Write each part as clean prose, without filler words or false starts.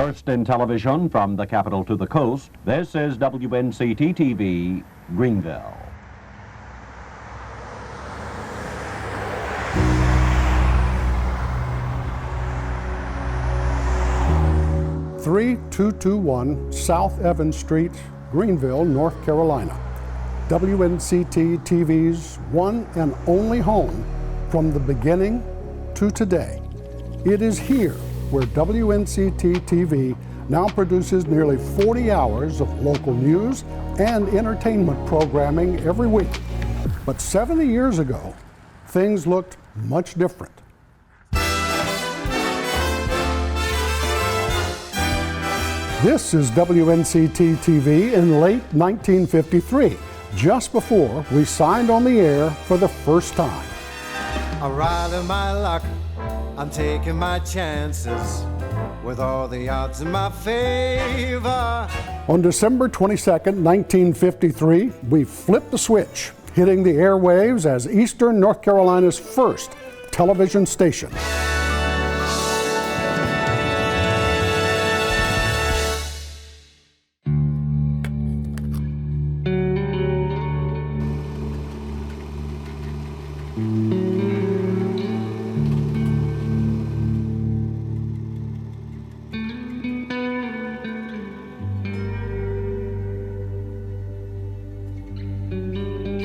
First in television from the capital to the coast, this is WNCT TV, Greenville. (3221) South Evans Street, Greenville, North Carolina. WNCT TV's one and only home from the beginning to today. It is here where WNCT TV now produces nearly 40 hours of local news and entertainment programming every week. But 70 years ago, things looked much different. This is WNCT TV in late 1953, just before we signed on the air for the first time. I'm riding my luck, I'm taking my chances, with all the odds in my favor. On December 22nd, 1953, we flipped the switch, hitting the airwaves as Eastern North Carolina's first television station.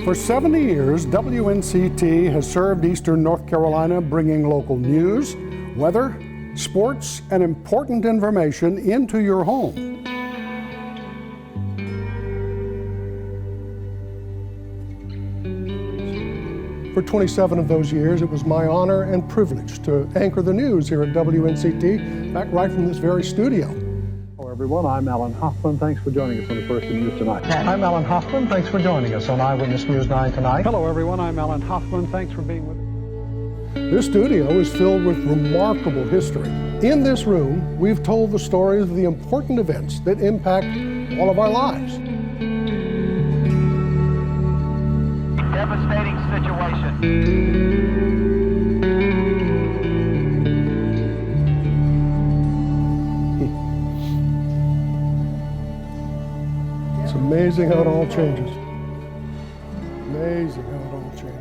For 70 years, WNCT has served Eastern North Carolina, bringing local news, weather, sports, and important information into your home. For 27 of those years, it was my honor and privilege to anchor the news here at WNCT, back right from this very studio. Hello everyone, I'm Alan Hoffman. Thanks for joining us on the First in News Tonight. I'm Alan Hoffman. Thanks for joining us on Eyewitness News 9 tonight. Hello everyone, I'm Alan Hoffman. Thanks for being with us. This studio is filled with remarkable history. In this room, we've told the stories of the important events that impact all of our lives. Devastating situation. It's amazing how it all changes. Amazing how it all changes.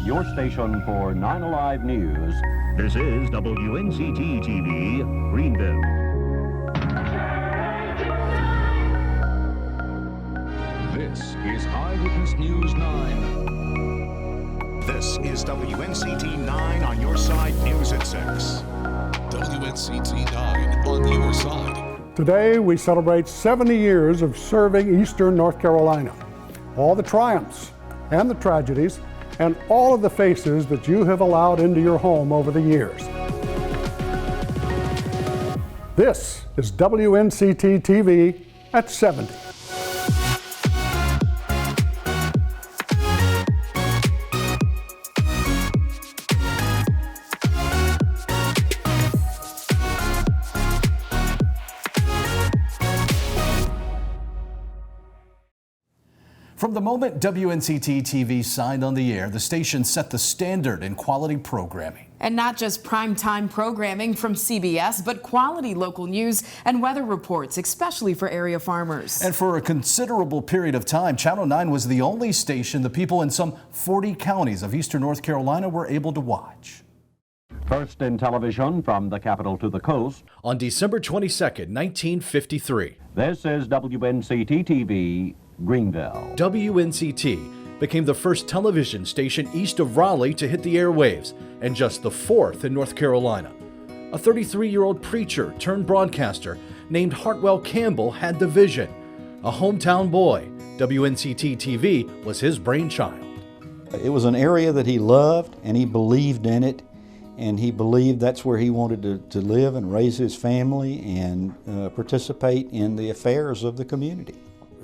Your station for 9 Alive News. This is WNCT TV, Greenville. This is Eyewitness News 9. This is WNCT 9 on your side, news at 6. WNCT 9 on your side. Today, we celebrate 70 years of serving Eastern North Carolina. All the triumphs and the tragedies, and all of the faces that you have allowed into your home over the years. This is WNCT TV at 70. From the moment WNCT TV signed on the air, the station set the standard in quality programming. And not just primetime programming from CBS, but quality local news and weather reports, especially for area farmers. And for a considerable period of time, Channel 9 was the only station the people in some 40 counties of Eastern North Carolina were able to watch. First in television from the capital to the coast. On December 22nd, 1953. This is WNCT TV, Greenville. WNCT became the first television station east of Raleigh to hit the airwaves, and just the fourth in North Carolina. A 33-year-old preacher turned broadcaster named Hartwell Campbell had the vision. A hometown boy, WNCT TV was his brainchild. It was an area that he loved, and he believed in it, and he believed that's where he wanted to live and raise his family and participate in the affairs of the community.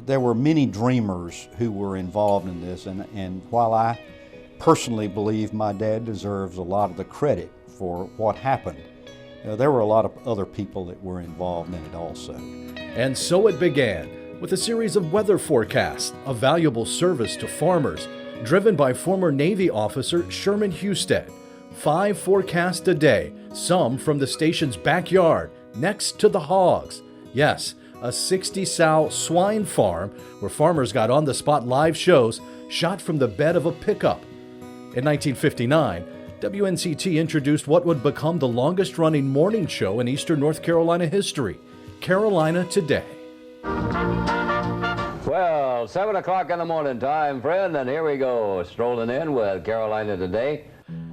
There were many dreamers who were involved in this, and while I personally believe my dad deserves a lot of the credit for what happened, there were a lot of other people that were involved in it also. And so it began with a series of weather forecasts, a valuable service to farmers, driven by former Navy officer Sherman Husted, 5 forecast a day, some from the station's backyard, next to the hogs. Yes, a 60-sow swine farm where farmers got on-the-spot live shows shot from the bed of a pickup. In 1959, WNCT introduced what would become the longest-running morning show in eastern North Carolina history, Carolina Today. Well, 7 o'clock in the morning time, friend, and here we go, strolling in with Carolina Today.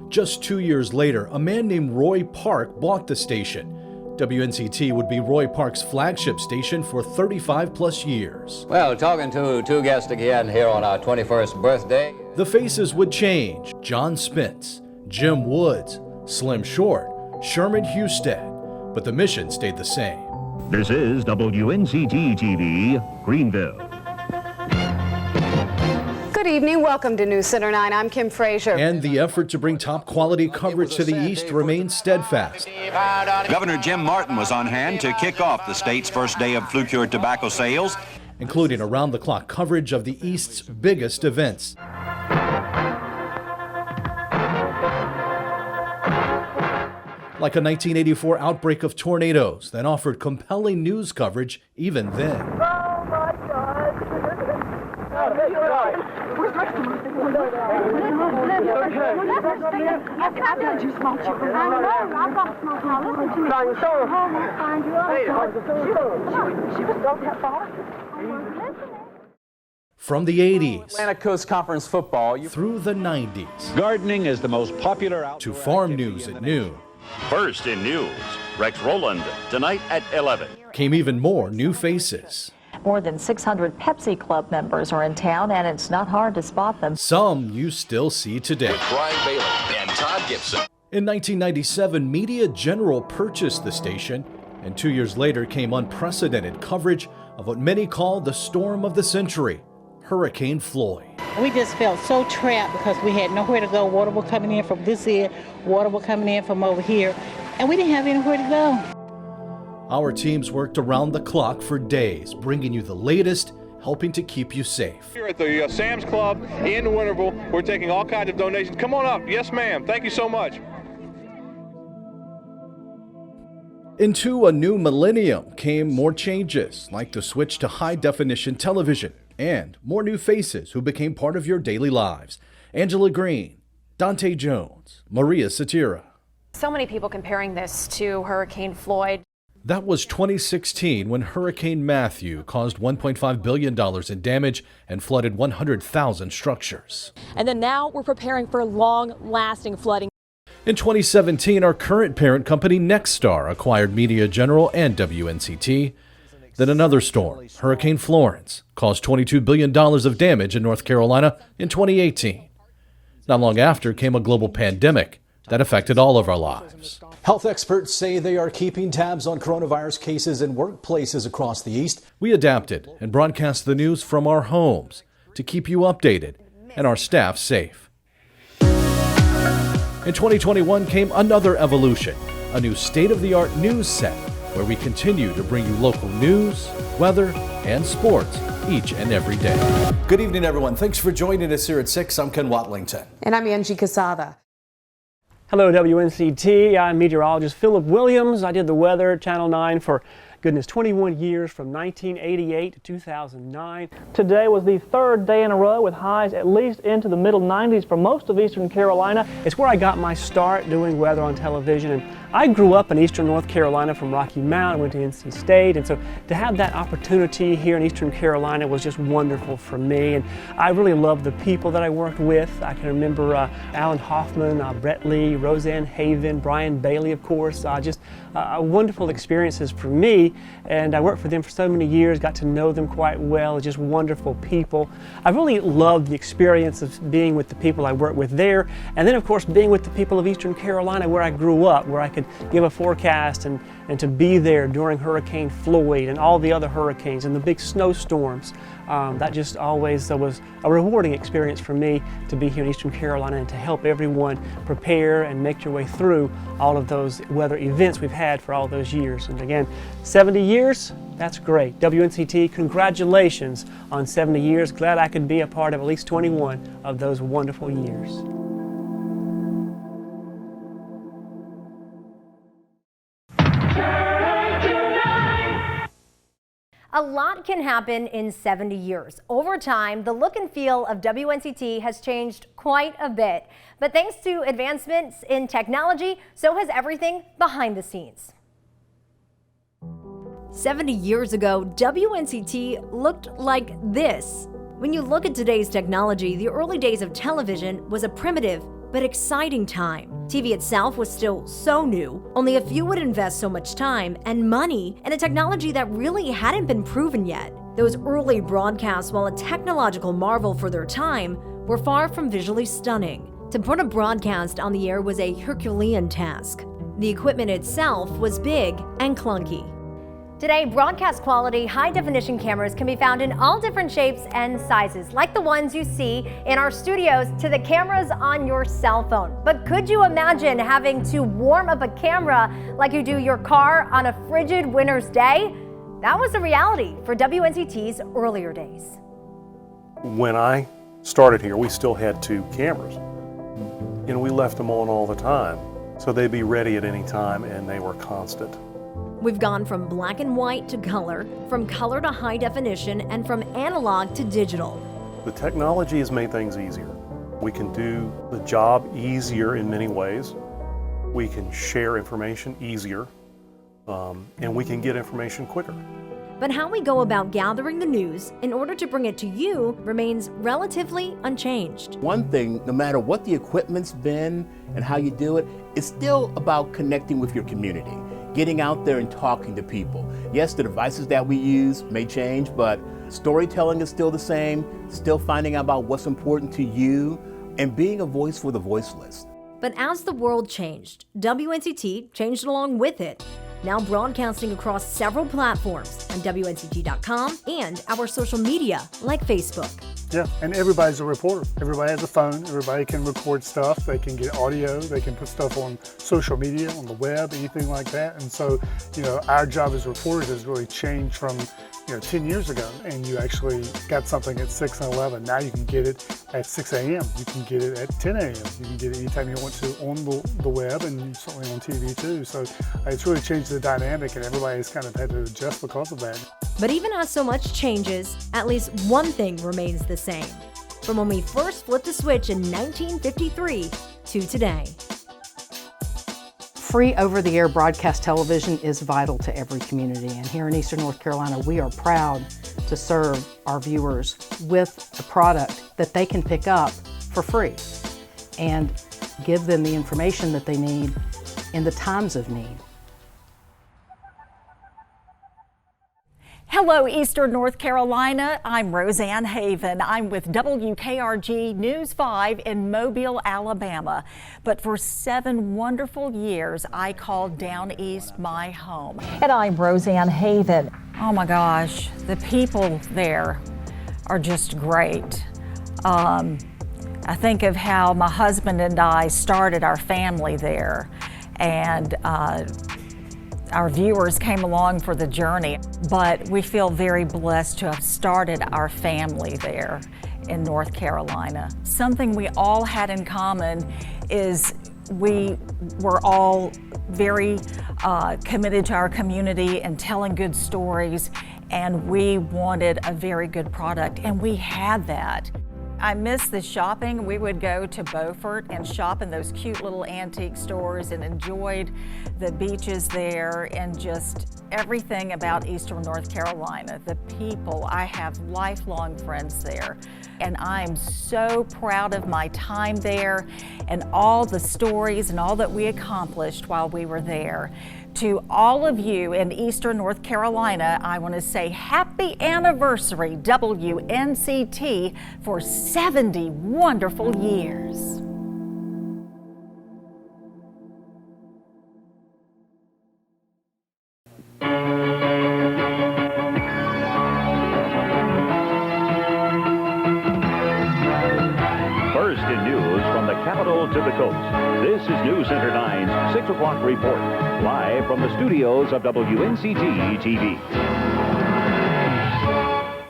Just 2 years later, a man named Roy Park bought the station. WNCT would be Roy Park's flagship station for 35-plus years. Well, talking to two guests again here on our 21st birthday. The faces would change. John Spence, Jim Woods, Slim Short, Sherman Husted, but the mission stayed the same. This is WNCT TV, Greenville. Good evening. Welcome to News Center 9. I'm Kim Frazier. And the effort to bring top quality coverage to the East remains steadfast. Governor Jim Martin was on hand to kick off the state's first day of flu-cured tobacco sales, including around-the-clock coverage of the East's biggest events. Like a 1984 outbreak of tornadoes that offered compelling news coverage even then. Oh my God! From the 80s, Atlantic Coast Conference football, through the 90s, gardening is the most popular outdoor to farm news at noon. First in news, Rex Rowland, tonight at 11. Came even more new faces. More than 600 Pepsi Club members are in town, and it's not hard to spot them. Some you still see today. with Brian Bailey and Todd Gibson. In 1997, Media General purchased the station, and 2 years later came unprecedented coverage of what many call the storm of the century, Hurricane Floyd. We just felt so trapped because we had nowhere to go. Water was coming in from this end, water was coming in from over here, and we didn't have anywhere to go. Our teams worked around the clock for days, bringing you the latest, helping to keep you safe. Here at the Sam's Club in Winterville, we're taking all kinds of donations. Come on up. Yes, ma'am. Thank you so much. Into a new millennium came more changes, like the switch to high-definition television, and more new faces who became part of your daily lives. Angela Green, Dante Jones, Maria Satira. So many people comparing this to Hurricane Floyd. That was 2016 when Hurricane Matthew caused $1.5 billion in damage and flooded 100,000 structures. And then now we're preparing for long-lasting flooding. In 2017, our current parent company, Nexstar, acquired Media General and WNCT. Then another storm, Hurricane Florence, caused $22 billion of damage in North Carolina in 2018. Not long after came a global pandemic that affected all of our lives. Health experts say they are keeping tabs on coronavirus cases in workplaces across the East. We adapted and broadcast the news from our homes to keep you updated and our staff safe. In 2021 came another evolution, a new state-of-the-art news set where we continue to bring you local news, weather, and sports each and every day. Good evening, everyone. Thanks for joining us here at 6. I'm Ken Watlington. And I'm Angie Casada. Hello, WNCT. I'm meteorologist Philip Williams. I did the weather at Channel 9 for, goodness, 21 years from 1988 to 2009. Today was the third day in a row with highs at least into the middle 90s for most of eastern Carolina. It's where I got my start doing weather on television, and I grew up in eastern North Carolina from Rocky Mount. I went to NC State, and so to have that opportunity here in eastern Carolina was just wonderful for me, and I really loved the people that I worked with. I can remember Alan Hoffman, Brett Lee, Roseanne Haven, Brian Bailey, of course, just wonderful experiences for me, and I worked for them for so many years, got to know them quite well, just wonderful people. I really loved the experience of being with the people I worked with there, and then of course being with the people of eastern Carolina where I grew up, where I could give a forecast and to be there during Hurricane Floyd and all the other hurricanes and the big snowstorms. That just always was a rewarding experience for me to be here in eastern Carolina and to help everyone prepare and make your way through all of those weather events we've had for all those years. And again, 70 years, that's great. WNCT, congratulations on 70 years. Glad I could be a part of at least 21 of those wonderful years. A lot can happen in 70 years. Over time, the look and feel of WNCT has changed quite a bit. But thanks to advancements in technology, so has everything behind the scenes. 70 years ago, WNCT looked like this. When you look at today's technology, the early days of television was a primitive but exciting time. TV itself was still so new. Only a few would invest so much time and money in a technology that really hadn't been proven yet. Those early broadcasts, while a technological marvel for their time, were far from visually stunning. To put a broadcast on the air was a Herculean task. The equipment itself was big and clunky. Today, broadcast quality, high-definition cameras can be found in all different shapes and sizes, like the ones you see in our studios, to the cameras on your cell phone. But could you imagine having to warm up a camera like you do your car on a frigid winter's day? That was a reality for WNCT's earlier days. When I started here, we still had 2 cameras, and we left them on all the time, so they'd be ready at any time, and they were constant. We've gone from black and white to color, from color to high definition, and from analog to digital. The technology has made things easier. We can do the job easier in many ways. We can share information easier, and we can get information quicker. But how we go about gathering the news in order to bring it to you remains relatively unchanged. One thing, no matter what the equipment's been and how you do it, it's still about connecting with your community. Getting out there and talking to people. Yes, the devices that we use may change, but storytelling is still the same, still finding out about what's important to you, and being a voice for the voiceless. But as the world changed, WNCT changed along with it. Now broadcasting across several platforms on WNCT.com and our social media like Facebook. Yeah, and everybody's a reporter. Everybody has a phone. Everybody can record stuff. They can get audio. They can put stuff on social media, on the web, anything like that. And so, our job as reporters has really changed from, 10 years ago. And you actually got something at 6 and 11. Now you can get it at 6 a.m. You can get it at 10 a.m. You can get it anytime you want to on the web and certainly on TV too. So it's really changed the dynamic, and everybody's kind of had to adjust because of that. But even as so much changes, at least one thing remains the same. From when we first flipped the switch in 1953 to today. Free over-the-air broadcast television is vital to every community, and here in Eastern North Carolina, we are proud to serve our viewers with a product that they can pick up for free and give them the information that they need in the times of need. Hello, Eastern North Carolina. I'm Roseanne Haven. I'm with WKRG News 5 in Mobile, Alabama. But for 7 wonderful years, I called Down East my home. And I'm Roseanne Haven. Oh my gosh, the people there are just great. I think of how my husband and I started our family there, and our viewers came along for the journey, but we feel very blessed to have started our family there in North Carolina. Something we all had in common is we were all very committed to our community and telling good stories, and we wanted a very good product, and we had that. I miss the shopping. We would go to Beaufort and shop in those cute little antique stores and enjoyed the beaches there and just everything about Eastern North Carolina. The people, I have lifelong friends there. And I'm so proud of my time there and all the stories and all that we accomplished while we were there. To all of you in Eastern North Carolina, I want to say happy anniversary, WNCT, for 70 wonderful years. First in news from the capital to the coast, this is News Center 9's 6 o'clock report, live from the studios of WNCT TV.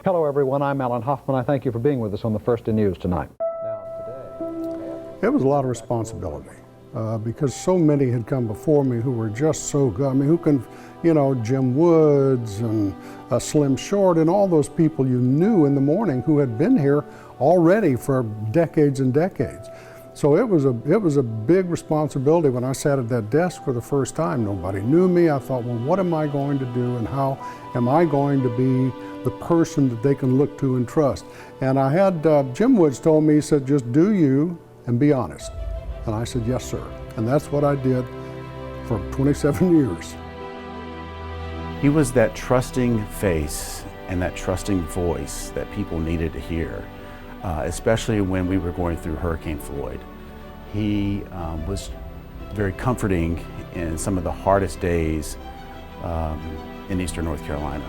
Hello, everyone. I'm Alan Hoffman. I thank you for being with us on the First in News tonight. It was a lot of responsibility. because so many had come before me who were just so good. I mean, who can, you know, Jim Woods and Slim Short and all those people you knew in the morning who had been here already for decades and decades. So it was a big responsibility when I sat at that desk for the first time. Nobody knew me. I thought, well, what am I going to do and how am I going to be the person that they can look to and trust? And I had, Jim Woods told me, he said, just do you and be honest. And I said, yes, sir. And that's what I did for 27 years. He was that trusting face and that trusting voice that people needed to hear, especially when we were going through Hurricane Floyd. He was very comforting in some of the hardest days in eastern North Carolina.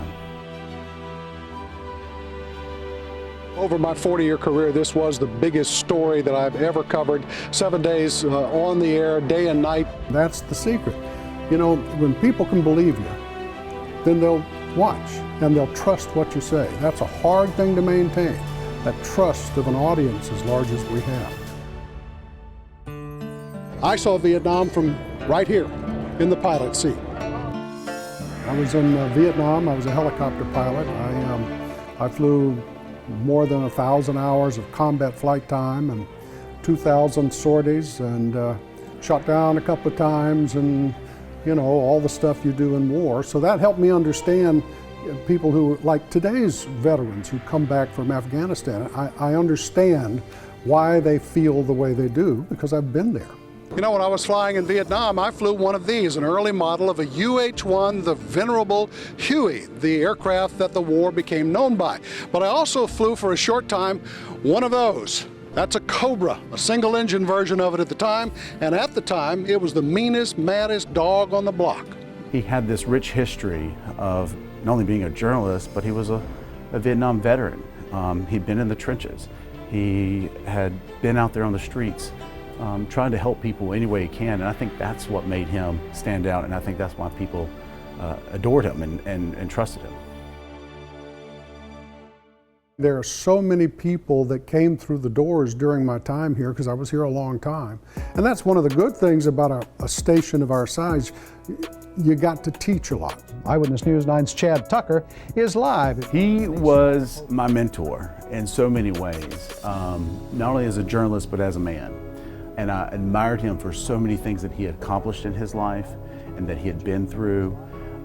Over my 40-year career, this was the biggest story that I've ever covered. 7 days on the air, day and night. That's the secret. You know, when people can believe you, then they'll watch and they'll trust what you say. That's a hard thing to maintain, that trust of an audience as large as we have. I saw Vietnam from right here in the pilot seat. I was in Vietnam. I was a helicopter pilot. I flew more than 1,000 hours of combat flight time and 2,000 sorties and shot down a couple of times and, you know, all the stuff you do in war. So that helped me understand people who, like today's veterans who come back from Afghanistan. I understand why they feel the way they do because I've been there. You know, when I was flying in Vietnam, I flew one of these, an early model of a UH-1, the venerable Huey, the aircraft that the war became known by. But I also flew for a short time one of those. That's a Cobra, a single-engine version of it at the time, and at the time, it was the meanest, maddest dog on the block. He had this rich history of not only being a journalist, but he was a Vietnam veteran. He'd been in the trenches. He had been out there on the streets trying to help people any way he can, and I think that's what made him stand out, and I think that's why people adored him and trusted him. There are so many people that came through the doors during my time here because I was here a long time. And that's one of the good things about a station of our size. You got to teach a lot. Eyewitness News 9's Chad Tucker is live. He was my mentor in so many ways, not only as a journalist, but as a man. And I admired him for so many things that he had accomplished in his life and that he had been through,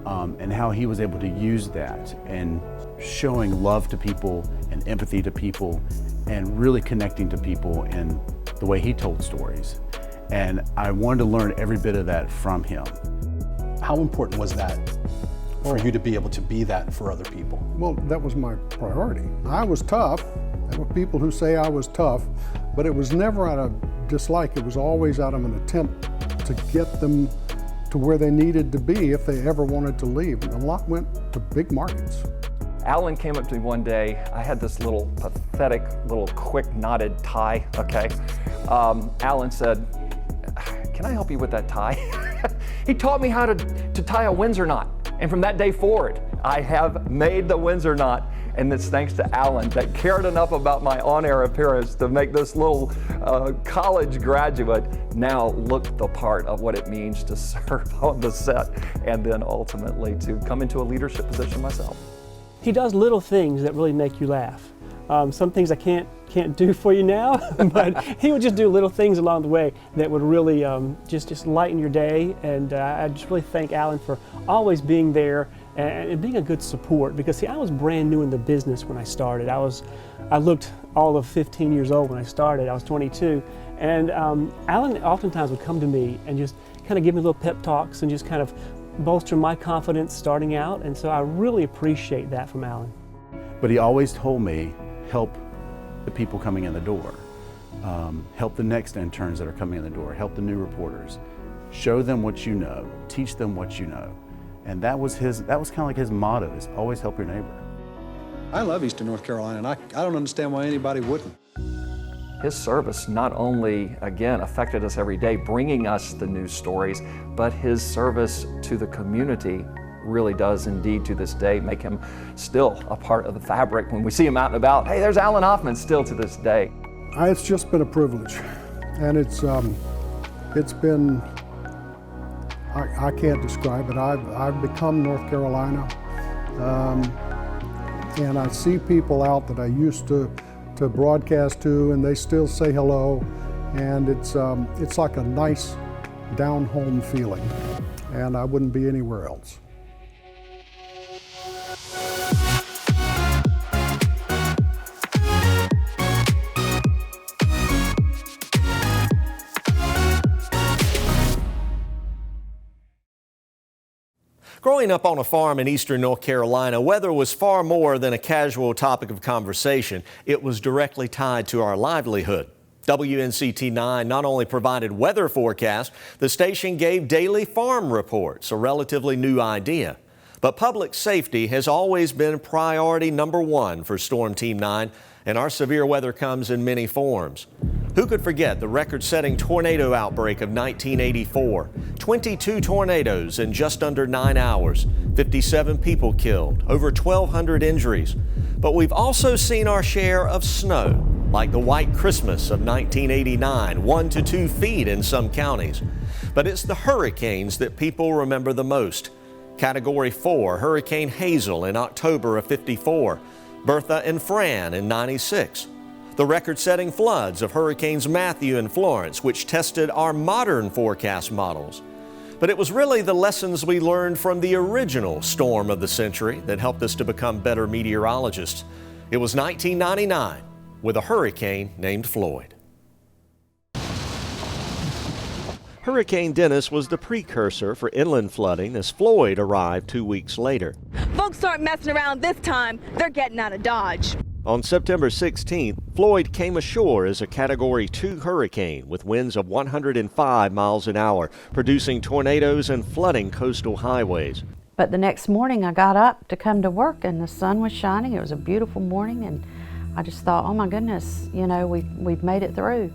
and how he was able to use that and showing love to people and empathy to people and really connecting to people in the way he told stories. And I wanted to learn every bit of that from him. How important was that for you to be able to be that for other people? Well, that was my priority. I was tough. There were people who say I was tough, but it was never out of dislike. It was always out of an attempt to get them to where they needed to be if they ever wanted to leave. And a lot went to big markets. Alan came up to me one day. I had this little pathetic, little quick knotted tie, okay? Alan said, "Can I help you with that tie?" He taught me how to tie a Windsor knot. And from that day forward, I have made the Windsor knot. And it's thanks to Alan that cared enough about my on-air appearance to make this little college graduate now look the part of what it means to serve on the set and then ultimately to come into a leadership position myself. He does little things that really make you laugh. Some things I can't do for you now, but he would just do little things along the way that would really just lighten your day. And I just really thank Alan for always being there and being a good support, because see, I was brand new in the business when I started. I looked all of 15 years old when I started. I was 22, and Alan oftentimes would come to me and just kind of give me little pep talks and just kind of bolster my confidence starting out, and so I really appreciate that from Alan. But he always told me, help the people coming in the door, help the next interns that are coming in the door, help the new reporters, show them what you know, teach them what you know. And that was kind of like his motto, is always help your neighbor. I love Eastern North Carolina, and I don't understand why anybody wouldn't. His service not only, again, affected us every day, bringing us the news stories, but his service to the community really does indeed to this day make him still a part of the fabric. When we see him out and about, hey, there's Alan Hoffman, still to this day. It's just been a privilege, and it's it's been, I can't describe it. I've become North Carolina, and I see people out that I used to broadcast to, and they still say hello, and it's like a nice down-home feeling, and I wouldn't be anywhere else. Growing up on a farm in eastern North Carolina, weather was far more than a casual topic of conversation. It was directly tied to our livelihood. WNCT 9 not only provided weather forecasts, the station gave daily farm reports, a relatively new idea. But public safety has always been priority number one for Storm Team 9, and our severe weather comes in many forms. Who could forget the record-setting tornado outbreak of 1984? 22 tornadoes in just under 9 hours, 57 people killed, over 1,200 injuries. But we've also seen our share of snow, like the White Christmas of 1989, 1 to 2 feet in some counties. But it's the hurricanes that people remember the most. Category 4, Hurricane Hazel in October of '54, Bertha and Fran in '96. The record-setting floods of Hurricanes Matthew and Florence, which tested our modern forecast models. But it was really the lessons we learned from the original storm of the century that helped us to become better meteorologists. It was 1999 with a hurricane named Floyd. Hurricane Dennis was the precursor for inland flooding as Floyd arrived 2 weeks later. Folks aren't messing around this time. They're getting out of Dodge. On September 16th, Floyd came ashore as a Category 2 hurricane with winds of 105 miles an hour, producing tornadoes and flooding coastal highways. But the next morning I got up to come to work and the sun was shining. It was a beautiful morning and I just thought, oh my goodness, you know, we've made it through.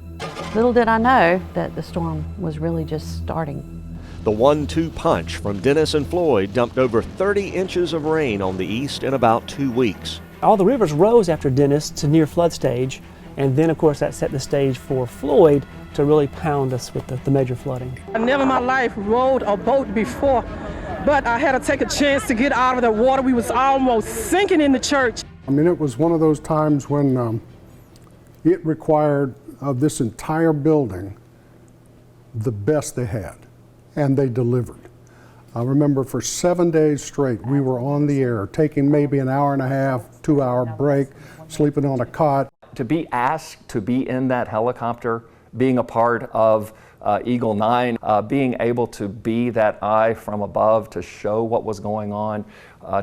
Little did I know that the storm was really just starting. The 1-2 punch from Dennis and Floyd dumped over 30 inches of rain on the east in about 2 weeks. All the rivers rose after Dennis to near flood stage, and then of course that set the stage for Floyd to really pound us with the major flooding. I never in my life rode a boat before, but I had to take a chance to get out of the water. We was almost sinking in the church. I mean, it was one of those times when it required of this entire building the best they had, and they delivered. I remember for 7 days straight, we were on the air, taking maybe an hour and a half, 2-hour break, sleeping on a cot. To be asked to be in that helicopter, being a part of Eagle 9, being able to be that eye from above to show what was going on,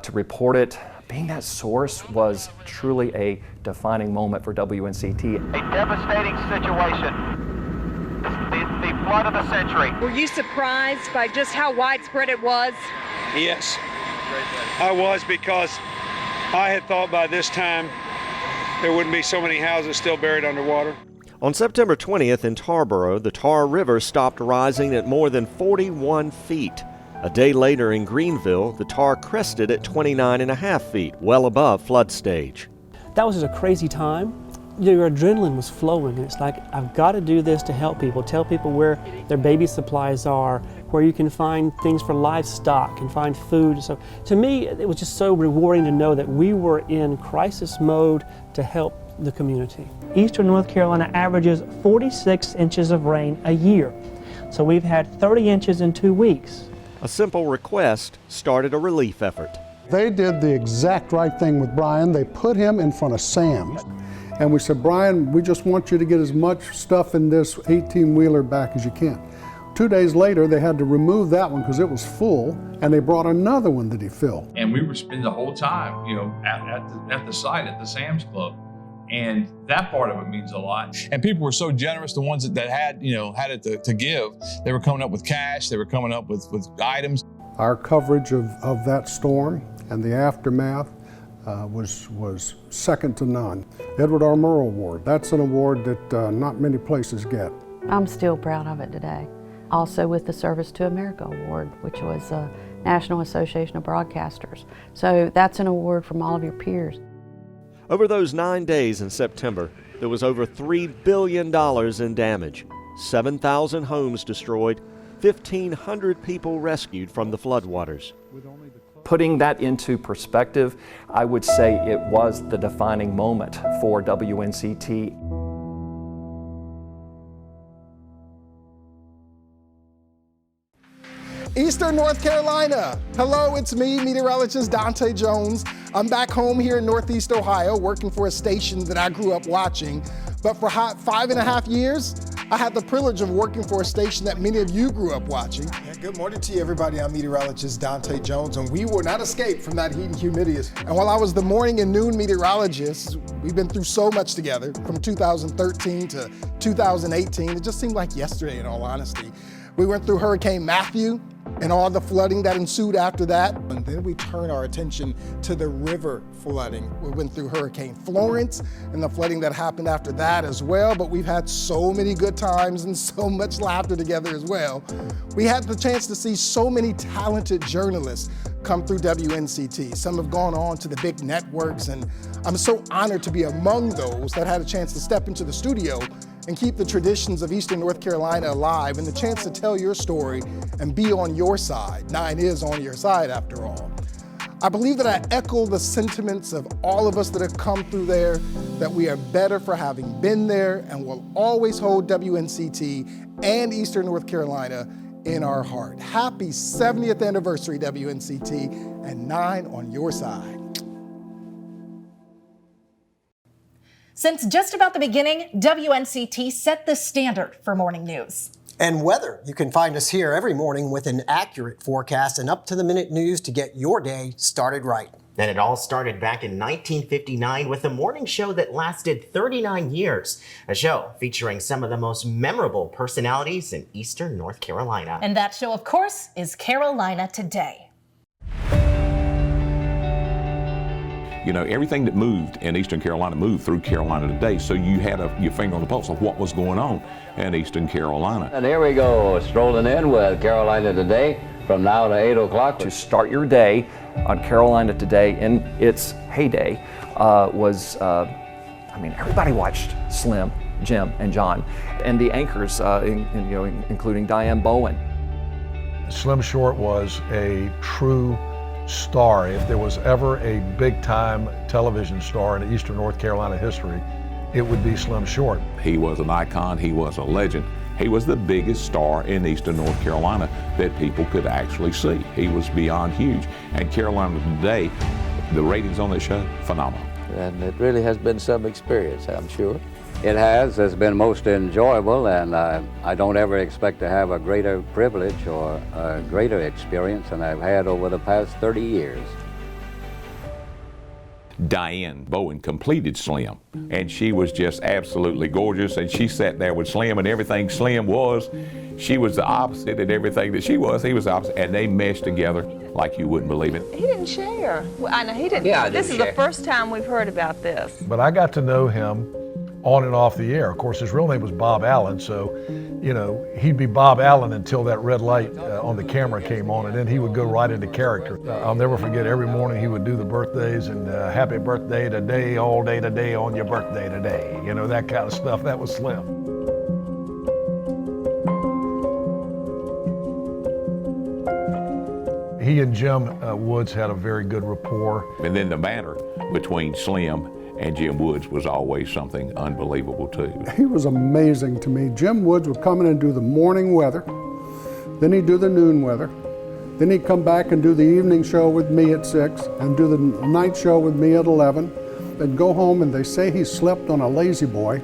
to report it, being that source was truly a defining moment for WNCT. A devastating situation. The flood of the century. Were you surprised by just how widespread it was? Yes, I was, because I had thought by this time there wouldn't be so many houses still buried underwater. On September 20th in Tarboro, the Tar River stopped rising at more than 41 feet. A day later in Greenville, the Tar crested at 29.5 feet, well above flood stage. That was just a crazy time. Your adrenaline was flowing, and it's like, I've got to do this to help people, tell people where their baby supplies are, where you can find things for livestock and find food. So to me, it was just so rewarding to know that we were in crisis mode to help the community. Eastern North Carolina averages 46 inches of rain a year. So we've had 30 inches in 2 weeks. A simple request started a relief effort. They did the exact right thing with Brian. They put him in front of Sam's. And we said, Brian, we just want you to get as much stuff in this 18-wheeler back as you can. 2 days later, they had to remove that one because it was full, and they brought another one that he filled. And we were spending the whole time, you know, at the site, at the Sam's Club. And that part of it means a lot. And people were so generous, the ones that had, you know, had it to give. They were coming up with cash, they were coming up with items. Our coverage of that storm and the aftermath was second to none. Edward R. Murrow Award, that's an award that not many places get. I'm still proud of it today. Also with the Service to America Award, which was a National Association of Broadcasters. So that's an award from all of your peers. Over those 9 days in September, there was over $3 billion in damage. 7,000 homes destroyed, 1,500 people rescued from the floodwaters. Putting that into perspective, I would say it was the defining moment for WNCT. Eastern North Carolina. Hello, it's me, meteorologist Dante Jones. I'm back home here in Northeast Ohio, working for a station that I grew up watching. But for 5.5 years, I had the privilege of working for a station that many of you grew up watching. Yeah, good morning to you, everybody. I'm meteorologist Dante Jones, and we will not escape from that heat and humidity. And while I was the morning and noon meteorologist, we've been through so much together, from 2013 to 2018. It just seemed like yesterday, in all honesty. We went through Hurricane Matthew and all the flooding that ensued after that. And then we turned our attention to the river flooding. We went through Hurricane Florence and the flooding that happened after that as well. But we've had so many good times and so much laughter together as well. We had the chance to see so many talented journalists come through WNCT. Some have gone on to the big networks, and I'm so honored to be among those that had a chance to step into the studio and keep the traditions of Eastern North Carolina alive, and the chance to tell your story and be on your side. 9 is on your side after all. I believe that I echo the sentiments of all of us that have come through there, that we are better for having been there and will always hold WNCT and Eastern North Carolina in our heart. Happy 70th anniversary, WNCT, and 9 on your side. Since just about the beginning, WNCT set the standard for morning news. And weather. You can find us here every morning with an accurate forecast and up-to-the-minute news to get your day started right. And it all started back in 1959 with a morning show that lasted 39 years. A show featuring some of the most memorable personalities in Eastern North Carolina. And that show, of course, is Carolina Today. You know, everything that moved in Eastern Carolina moved through Carolina Today, so you had your finger on the pulse of what was going on in Eastern Carolina. And here we go, strolling in with Carolina Today from now to 8 o'clock. To start your day on Carolina Today in its heyday everybody watched Slim, Jim, and John, and the anchors, including Diane Bowen. Slim Short was a true star. If there was ever a big-time television star in Eastern North Carolina history, it would be Slim Short. He was an icon, he was a legend. He was the biggest star in Eastern North Carolina that people could actually see. He was beyond huge. And Carolina Today, the ratings on that show, phenomenal. And it really has been some experience, I'm sure. It has. It's been most enjoyable, and I don't ever expect to have a greater privilege or a greater experience than I've had over the past 30 years. Diane Bowen completed Slim, and she was just absolutely gorgeous, and she sat there with Slim, and everything Slim was, she was the opposite, and everything that she was, he was the opposite, and they meshed together like you wouldn't believe it. He didn't share. Well, I know he didn't. Yeah, this is the first time we've heard about this. But I got to know him on and off the air. Of course, his real name was Bob Allen, so, you know, he'd be Bob Allen until that red light on the camera came on, and then he would go right into character. I'll never forget, every morning he would do the birthdays and happy birthday today, all day today, on your birthday today. You know, that kind of stuff. That was Slim. He and Jim Woods had a very good rapport. And then the banter between Slim and Jim Woods was always something unbelievable too. He was amazing to me. Jim Woods would come in and do the morning weather, then he'd do the noon weather, then he'd come back and do the evening show with me at 6 and do the night show with me at 11. They'd go home and they say he slept on a lazy boy,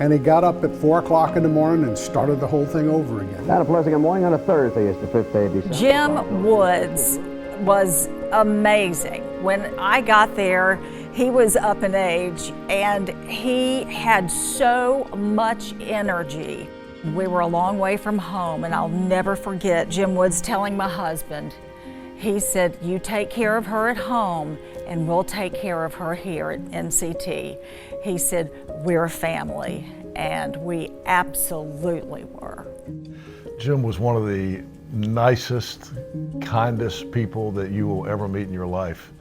and he got up at 4 o'clock in the morning and started the whole thing over again. Not a pleasant good morning on a Thursday. It's the 5th day of December. Jim Woods was amazing. When I got there, he was up in age, and he had so much energy. We were a long way from home, and I'll never forget Jim Woods telling my husband, he said, "You take care of her at home, and we'll take care of her here at NCT." He said, "We're a family," and we absolutely were. Jim was one of the nicest, kindest people that you will ever meet in your life.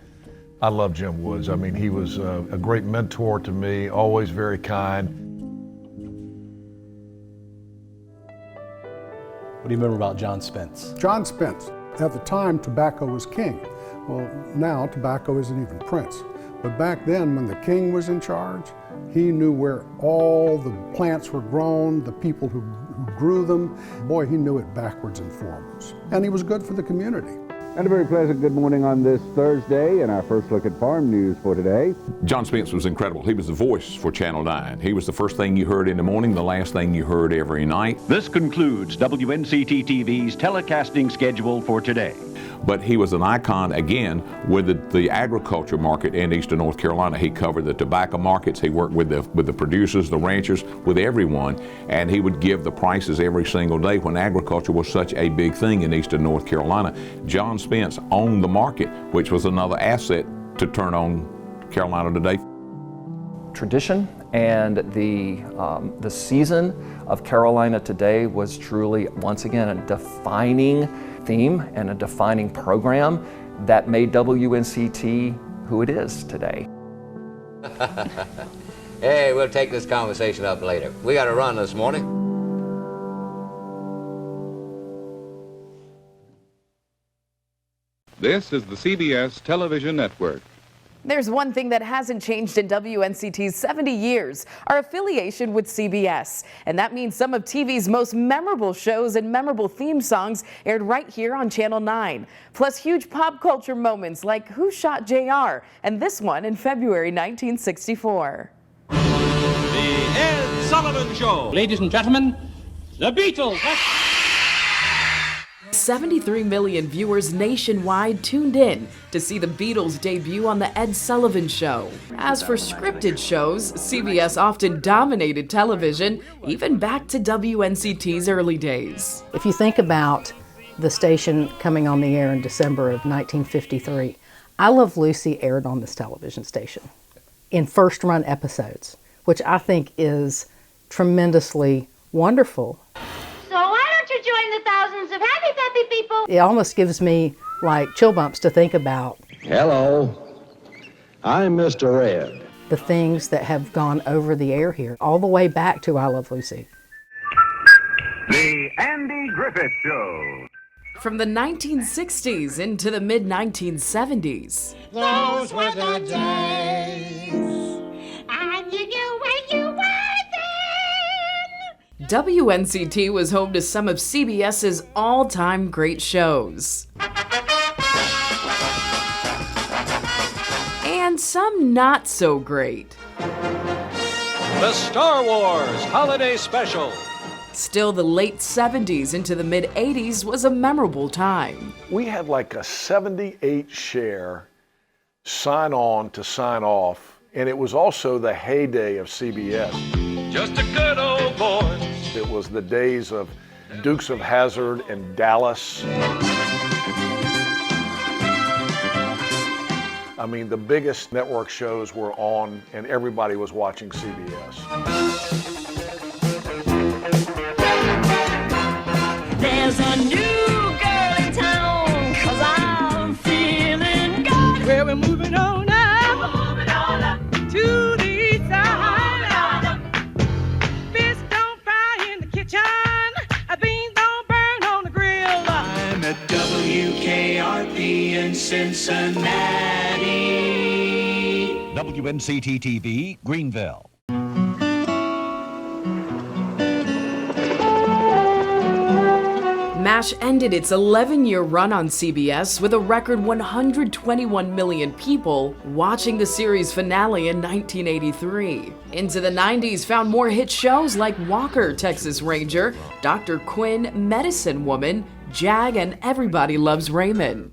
I love Jim Woods. I mean, he was a great mentor to me, always very kind. What do you remember about John Spence? John Spence. At the time, tobacco was king. Well, now tobacco isn't even prince. But back then, when the king was in charge, he knew where all the plants were grown, the people who grew them. Boy, he knew it backwards and forwards. And he was good for the community. And a very pleasant good morning on this Thursday and our first look at farm news for today. John Spence was incredible. He was the voice for Channel 9. He was the first thing you heard in the morning, the last thing you heard every night. This concludes WNCT TV's telecasting schedule for today. But he was an icon, again, with the agriculture market in eastern North Carolina. He covered the tobacco markets. He worked with the producers, the ranchers, with everyone. And he would give the prices every single day when agriculture was such a big thing in eastern North Carolina. John Spence owned the market, which was another asset to turn on Carolina today. Tradition and the season of Carolina today was truly, once again, a defining theme and a defining program that made WNCT who it is today. Hey, we'll take this conversation up later. We got to run this morning. This is the CBS Television Network. There's one thing that hasn't changed in WNCT's 70 years, our affiliation with CBS. And that means some of TV's most memorable shows and memorable theme songs aired right here on Channel 9. Plus huge pop culture moments like Who Shot JR? And this one in February 1964. The Ed Sullivan Show. Ladies and gentlemen, the Beatles. 73 million viewers nationwide tuned in to see the Beatles debut on The Ed Sullivan Show. As for scripted shows, CBS often dominated television, even back to WNCT's early days. If you think about the station coming on the air in December of 1953, I Love Lucy aired on this television station in first-run episodes, which I think is tremendously wonderful. So why don't you join the thousands of happy, peppy people? It almost gives me like chill bumps to think about. Hello, I'm Mr. Red. The things that have gone over the air here, all the way back to I Love Lucy. The Andy Griffith Show. From the 1960s into the mid-1970s. Those were the days. I knew you when you were then. WNCT was home to some of CBS's all-time great shows. And some not so great. The Star Wars Holiday Special. Still, the late 70s into the mid-80s was a memorable time. We had like a 78 share sign on to sign off, and it was also the heyday of CBS. Just a good old boy. It was the days of Dukes of Hazzard and Dallas. I mean, the biggest network shows were on, and everybody was watching CBS. There's a new girl in town, 'cause I'm feeling good. Well, we're moving on now. We're moving on up To the east side. moving Fish don't fry in the kitchen. Beans don't burn on the grill. I'm at WKRP in Cincinnati. WNCT TV, Greenville. MASH ended its 11-year run on CBS with a record 121 million people watching the series finale in 1983. Into the 90s found more hit shows like Walker, Texas Ranger, Dr. Quinn, Medicine Woman, Jag, and Everybody Loves Raymond.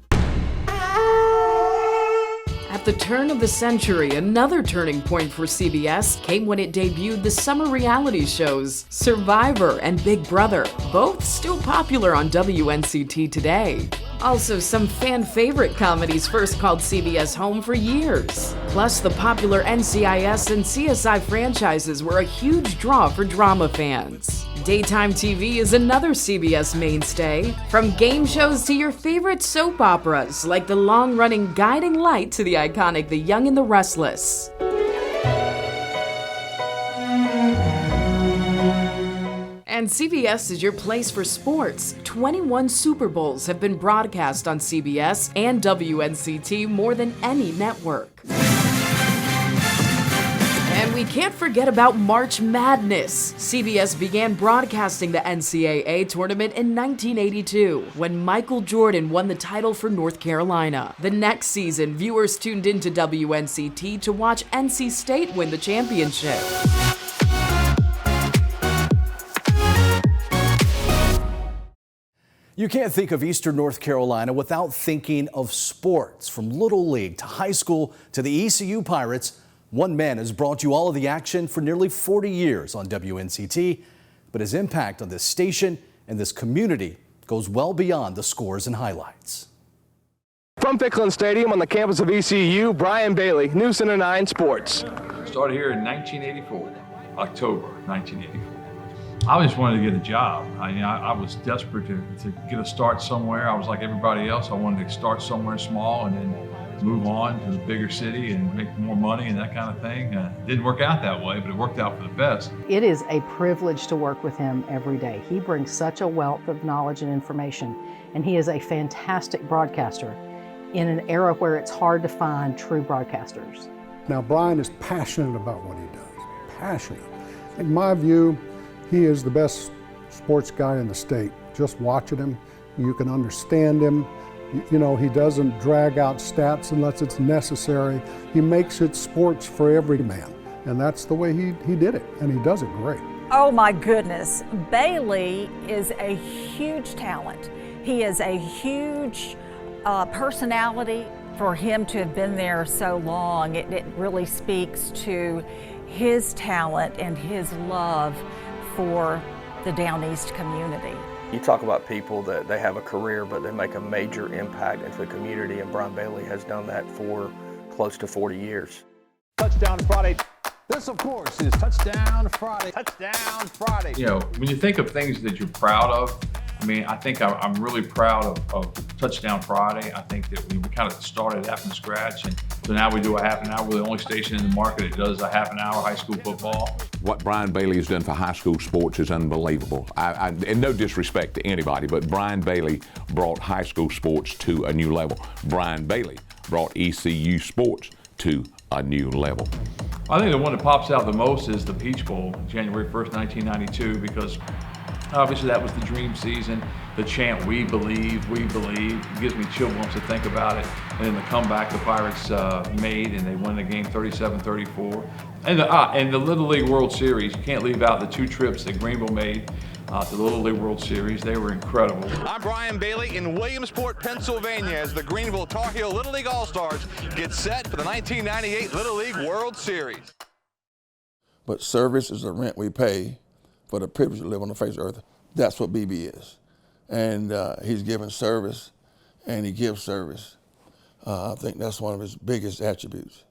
At the turn of the century, another turning point for CBS came when it debuted the summer reality shows Survivor and Big Brother, both still popular on WNCT today. Also, some fan-favorite comedies first called CBS home for years. Plus, the popular NCIS and CSI franchises were a huge draw for drama fans. Daytime TV is another CBS mainstay. From game shows to your favorite soap operas, like the long-running Guiding Light to the iconic The Young and the Restless. And And CBS is your place for sports. 21 Super Bowls have been broadcast on CBS and WNCT more than any network. And we can't forget about March Madness. CBS began broadcasting the NCAA tournament in 1982 when Michael Jordan won the title for North Carolina. The next season, viewers tuned into WNCT to watch NC State win the championship. You can't think of Eastern North Carolina without thinking of sports. From Little League to high school to the ECU Pirates, one man has brought you all of the action for nearly 40 years on WNCT, but his impact on this station and this community goes well beyond the scores and highlights. From Ficklin Stadium on the campus of ECU, Brian Bailey, News Center 9 Sports. Started here in 1984, October 1984. I just wanted to get a job. I was desperate to get a start somewhere. I was like everybody else. I wanted to start somewhere small and then move on to the bigger city and make more money and that kind of thing. It didn't work out that way, but it worked out for the best. It is a privilege to work with him every day. He brings such a wealth of knowledge and information, and he is a fantastic broadcaster in an era where it's hard to find true broadcasters. Now, Brian is passionate about what he does, passionate. In my view, he is the best sports guy in the state. Just watching him, you can understand him. You know, he doesn't drag out stats unless it's necessary. He makes it sports for every man. And that's the way he did it, and he does it great. Oh my goodness, Bailey is a huge talent. He is a huge personality. For him to have been there so long, it really speaks to his talent and his love for the Down East community. You talk about people that they have a career, but they make a major impact into the community, and Brian Bailey has done that for close to 40 years. Touchdown Friday. This, of course, is Touchdown Friday. Touchdown Friday. You know, when you think of things that you're proud of, I mean, I think I'm really proud of Touchdown Friday. I think that we kind of started that from scratch, and so now we do a half an hour. We're the only station in the market that does a half an hour high school football. What Brian Bailey has done for high school sports is unbelievable. And no disrespect to anybody, but Brian Bailey brought high school sports to a new level. Brian Bailey brought ECU sports to a new level. I think the one that pops out the most is the Peach Bowl, January 1st, 1992, because obviously that was the dream season. The chant, we believe, it gives me chill bumps to think about it. And then the comeback the Pirates made, and they won the game 37-34. And the Little League World Series, you can't leave out the two trips that Greenville made to the Little League World Series. They were incredible. I'm Brian Bailey in Williamsport, Pennsylvania, as the Greenville Tar Heel Little League All-Stars get set for the 1998 Little League World Series. But service is the rent we pay for the privilege to live on the face of earth. That's what BB is. And he's given service, and he gives service. I think that's one of his biggest attributes.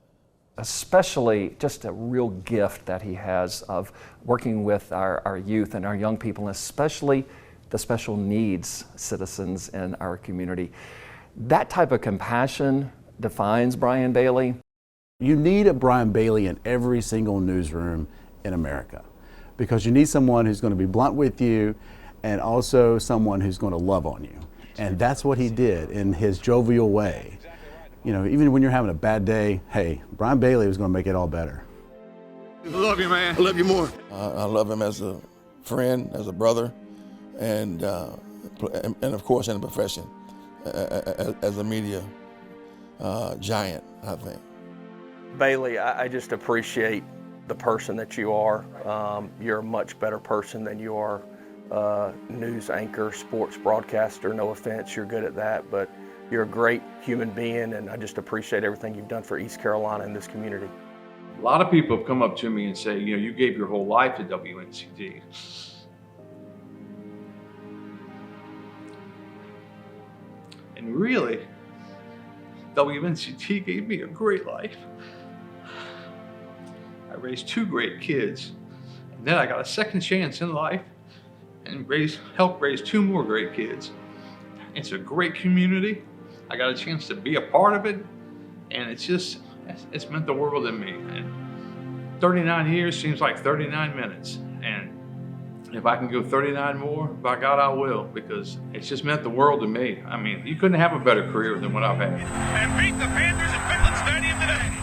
Especially just a real gift that he has of working with our youth and our young people, and especially the special needs citizens in our community. That type of compassion defines Brian Bailey. You need a Brian Bailey in every single newsroom in America, because you need someone who's going to be blunt with you and also someone who's going to love on you. And that's what he did in his jovial way. You know, even when you're having a bad day, hey, Brian Bailey was going to make it all better. I love you, man. I love you more. I love him as a friend, as a brother, and of course in the profession, as a media giant, I think. Bailey, I just appreciate the person that you are. You're a much better person than you are news anchor, sports broadcaster. No offense, you're good at that, but you're a great human being, and I just appreciate everything you've done for East Carolina and this community. A lot of people have come up to me and say, you know, you gave your whole life to WNCT. And really, WNCT gave me a great life. I raised two great kids, and then I got a second chance in life and helped raise two more great kids. It's a great community. I got a chance to be a part of it, and it's meant the world to me. And 39 years seems like 39 minutes, and If I can go 39 more, by God, I will, because it's just meant the world to me. I mean, you couldn't have a better career than what I've had. And beat the Panthers at Finland Stadium today.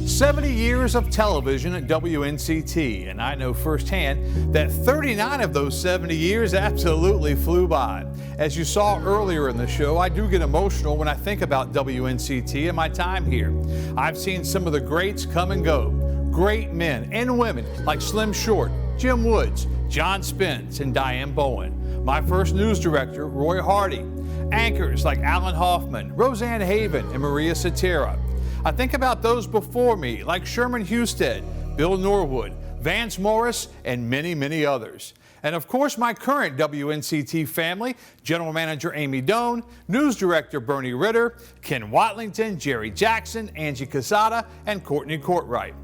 70 years of television at WNCT, and I know firsthand that 39 of those 70 years absolutely flew by. As you saw earlier in the show, I do get emotional when I think about WNCT and my time here. I've seen some of the greats come and go. Great men and women like Slim Short, Jim Woods, John Spence, and Diane Bowen. My first news director, Roy Hardy. Anchors like Alan Hoffman, Roseanne Haven, and Maria Cetera. I think about those before me, like Sherman Husted, Bill Norwood, Vance Morris, and many, many others. And of course, my current WNCT family, General Manager Amy Doan, News Director Bernie Ritter, Ken Watlington, Jerry Jackson, Angie Casada, and Courtney Courtright.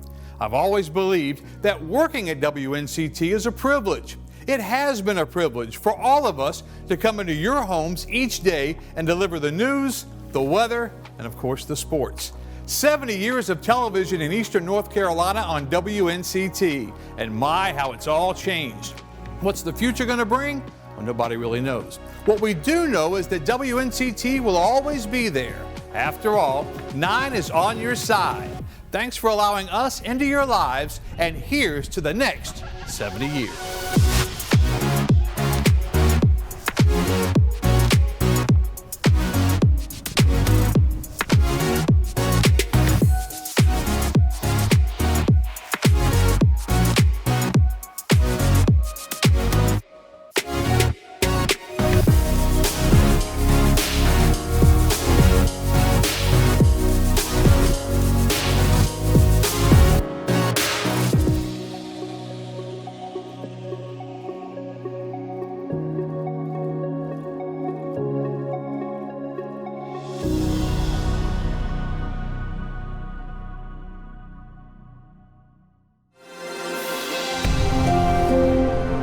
I've always believed that working at WNCT is a privilege. It has been a privilege for all of us to come into your homes each day and deliver the news, the weather, and of course, the sports. 70 years of television in Eastern North Carolina on WNCT, and my, how it's all changed. What's the future going to bring? Well, nobody really knows. What we do know is that WNCT will always be there. After all, 9 is on your side. Thanks for allowing us into your lives, and here's to the next 70 years.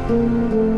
Thank you.